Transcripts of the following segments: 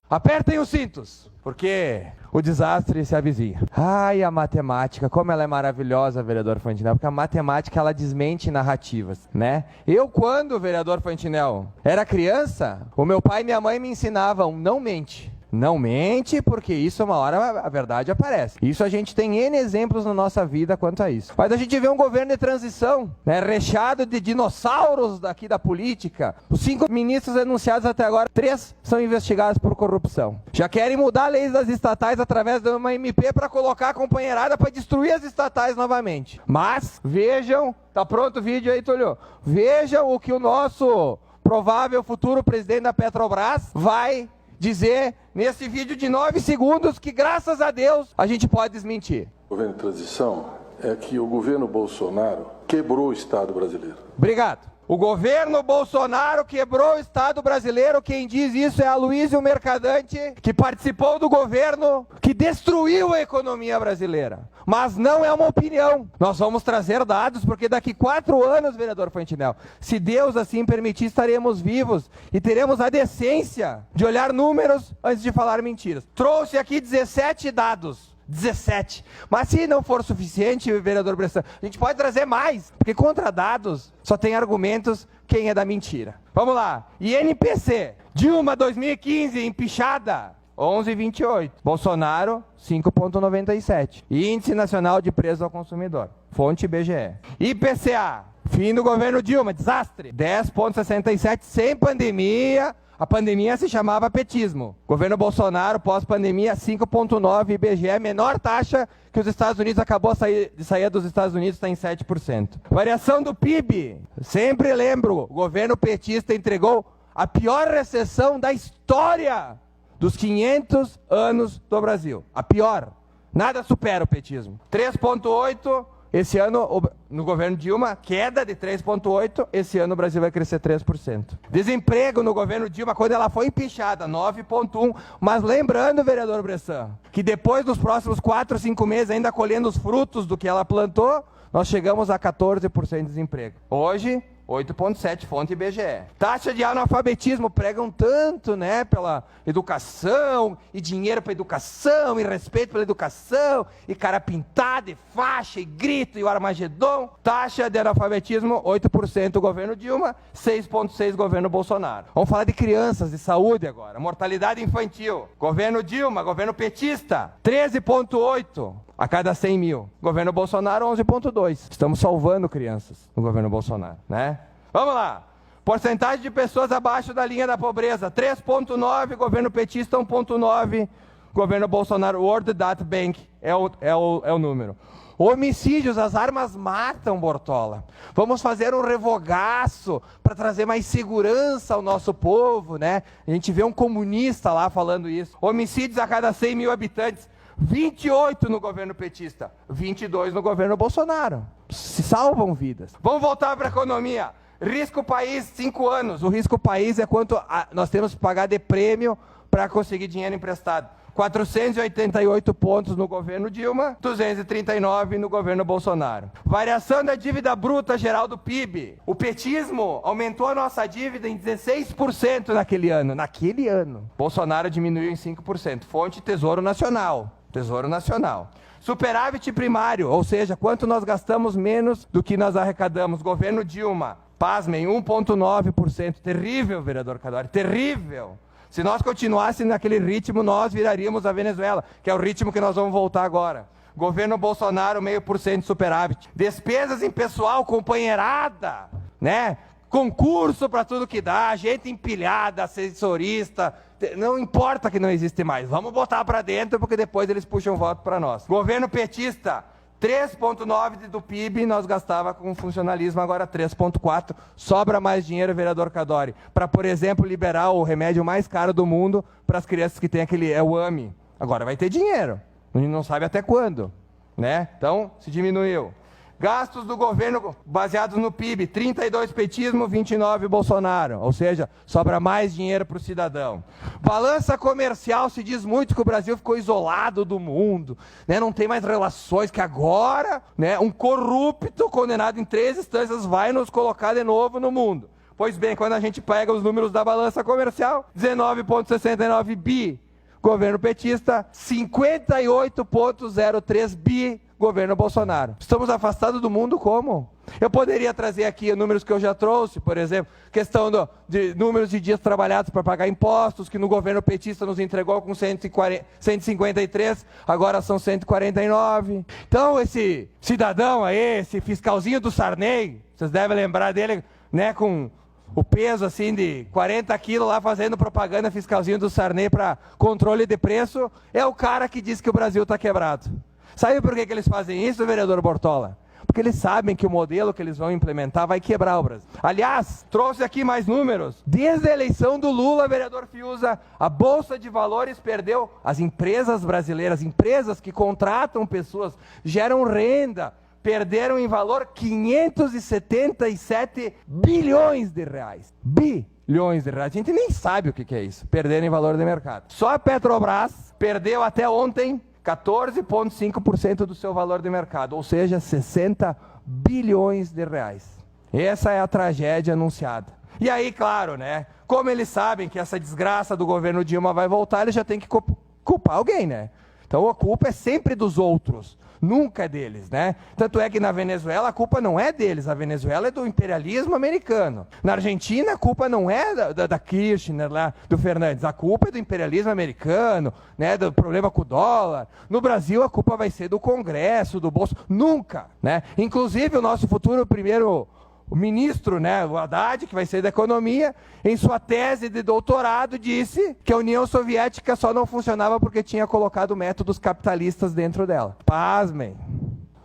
Apertem os cintos, porque o desastre se avizinha. Ai, a matemática, como ela é maravilhosa, vereador Fantinel, porque a matemática, ela desmente narrativas, né? Eu, quando, vereador Fantinel, era criança, o meu pai e minha mãe me ensinavam, não mente. Não mente, porque isso uma hora a verdade aparece. Isso a gente tem N exemplos na nossa vida quanto a isso. Mas a gente vê um governo de transição, né, recheado de dinossauros daqui da política. Os 5 ministros anunciados até agora, 3 são investigados por corrupção. Já querem mudar a lei das estatais através de uma MP para colocar a companheirada para destruir as estatais novamente. Mas, vejam, tá pronto o vídeo aí, Tulio? Vejam o que o nosso provável futuro presidente da Petrobras vai dizer nesse vídeo de 9 segundos que, graças a Deus, a gente pode desmentir. O governo de transição é que o governo Bolsonaro quebrou o Estado brasileiro. Obrigado. O governo Bolsonaro quebrou o Estado brasileiro. Quem diz isso é Aloysio Mercadante, que participou do governo que destruiu a economia brasileira. Mas não é uma opinião. Nós vamos trazer dados, porque daqui 4 anos, vereador Fantinel, se Deus assim permitir, estaremos vivos e teremos a decência de olhar números antes de falar mentiras. Trouxe aqui 17 dados. 17. Mas se não for suficiente, vereador Bressan, a gente pode trazer mais, porque contra dados só tem argumentos quem é da mentira. Vamos lá. INPC, Dilma 2015, empichada, 11,28. Bolsonaro, 5,97. Índice Nacional de Preços ao Consumidor, fonte IBGE. IPCA, fim do governo Dilma, desastre, 10,67, sem pandemia. A pandemia se chamava petismo. Governo Bolsonaro, pós-pandemia, 5,9, IBGE, menor taxa que os Estados Unidos, acabou de sair dos Estados Unidos, está em 7%. Variação do PIB, sempre lembro, o governo petista entregou a pior recessão da história dos 500 anos do Brasil. A pior. Nada supera o petismo. 3,8%. Esse ano, no governo Dilma, queda de 3,8%, esse ano o Brasil vai crescer 3%. Desemprego no governo Dilma, quando ela foi empichada, 9,1%. Mas lembrando, vereador Bressan, que depois dos próximos 4, 5 meses, ainda colhendo os frutos do que ela plantou, nós chegamos a 14% de desemprego. Hoje, 8,7, fonte IBGE. Taxa de analfabetismo, pregam tanto, né, pela educação, e dinheiro para educação, e respeito pela educação, e cara pintado, e faixa, e grito, e o Armagedon. Taxa de analfabetismo, 8% governo Dilma, 6,6% governo Bolsonaro. Vamos falar de crianças, de saúde agora. Mortalidade infantil, governo Dilma, governo petista, 13,8%. A cada 100 mil. Governo Bolsonaro, 11,2. Estamos salvando crianças no governo Bolsonaro, né? Vamos lá. Porcentagem de pessoas abaixo da linha da pobreza, 3,9. Governo petista, 1,9. Governo Bolsonaro, World Data Bank é o número. Homicídios, as armas matam, Bortola. Vamos fazer um revogaço para trazer mais segurança ao nosso povo, né? A gente vê um comunista lá falando isso. Homicídios a cada 100 mil habitantes. 28 no governo petista, 22 no governo Bolsonaro. Se salvam vidas. Vamos voltar para a economia. Risco país, 5 anos. O risco país é quanto nós temos que pagar de prêmio para conseguir dinheiro emprestado. 488 pontos no governo Dilma, 239 no governo Bolsonaro. Variação da dívida bruta geral do PIB. O petismo aumentou a nossa dívida em 16% naquele ano. Naquele ano. Bolsonaro diminuiu em 5%. Fonte Tesouro Nacional. Tesouro Nacional. Superávit primário, ou seja, quanto nós gastamos menos do que nós arrecadamos. Governo Dilma, pasmem, 1,9%. Terrível, vereador Cadori, terrível. Se nós continuássemos naquele ritmo, nós viraríamos a Venezuela, que é o ritmo que nós vamos voltar agora. Governo Bolsonaro, 0,5% de superávit. Despesas em pessoal, companheirada, né? Concurso para tudo que dá, gente empilhada, assessorista, não importa que não existe mais, vamos botar para dentro porque depois eles puxam voto para nós. Governo petista, 3,9% do PIB nós gastava com funcionalismo, agora 3,4%, sobra mais dinheiro, vereador Cadori, para, por exemplo, liberar o remédio mais caro do mundo para as crianças que tem aquele, o AMI. Agora vai ter dinheiro, a gente não sabe até quando, né? Então, se diminuiu. Gastos do governo baseados no PIB, 32 petismo, 29 Bolsonaro, ou seja, sobra mais dinheiro para o cidadão. Balança comercial, se diz muito que o Brasil ficou isolado do mundo, né? Não tem mais relações, que agora, né, um corrupto condenado em 3 instâncias vai nos colocar de novo no mundo. Pois bem, quando a gente pega os números da balança comercial, 19,69 bi, governo petista, 58,03 bi, governo Bolsonaro. Estamos afastados do mundo como? Eu poderia trazer aqui números que eu já trouxe, por exemplo, questão de números de dias trabalhados para pagar impostos, que no governo petista nos entregou com 153, agora são 149. Então esse cidadão aí, esse fiscalzinho do Sarney, vocês devem lembrar dele, né, com o peso assim de 40 quilos lá fazendo propaganda, fiscalzinho do Sarney para controle de preço, é o cara que diz que o Brasil está quebrado. Sabe por que eles fazem isso, vereador Bortola? Porque eles sabem que o modelo que eles vão implementar vai quebrar o Brasil. Aliás, trouxe aqui mais números. Desde a eleição do Lula, vereador Fiuza, a Bolsa de Valores perdeu. As empresas brasileiras, empresas que contratam pessoas, geram renda, perderam em valor 577 bilhões de reais. Bilhões de reais. A gente nem sabe o que é isso, perderam em valor de mercado. Só a Petrobras perdeu até ontem 14,5% do seu valor de mercado, ou seja, 60 bilhões de reais. Essa é a tragédia anunciada. E aí, claro, né? Como eles sabem que essa desgraça do governo Dilma vai voltar, eles já têm que culpar alguém, né? Então a culpa é sempre dos outros, nunca é deles, né? Tanto é que na Venezuela a culpa não é deles, a Venezuela é do imperialismo americano. Na Argentina a culpa não é da Kirchner, lá, do Fernandes, a culpa é do imperialismo americano, né? Do problema com o dólar. No Brasil a culpa vai ser do Congresso, do Bolso, nunca, né? Inclusive o nosso futuro primeiro ministro, né, o Haddad, que vai ser da economia, em sua tese de doutorado disse que a União Soviética só não funcionava porque tinha colocado métodos capitalistas dentro dela. Pasmem.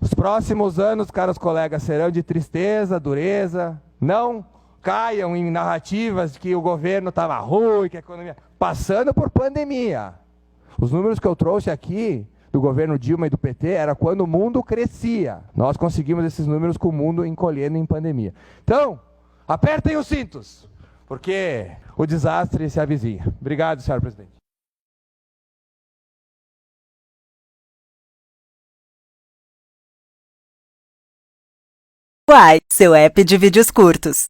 Os próximos anos, caros colegas, serão de tristeza, dureza. Não caiam em narrativas de que o governo estava ruim, que a economia... Passando por pandemia. Os números que eu trouxe aqui do governo Dilma e do PT era quando o mundo crescia. Nós conseguimos esses números com o mundo encolhendo em pandemia. Então, apertem os cintos, porque o desastre se avizinha. Obrigado, senhor presidente. Uai, seu app de vídeos curtos.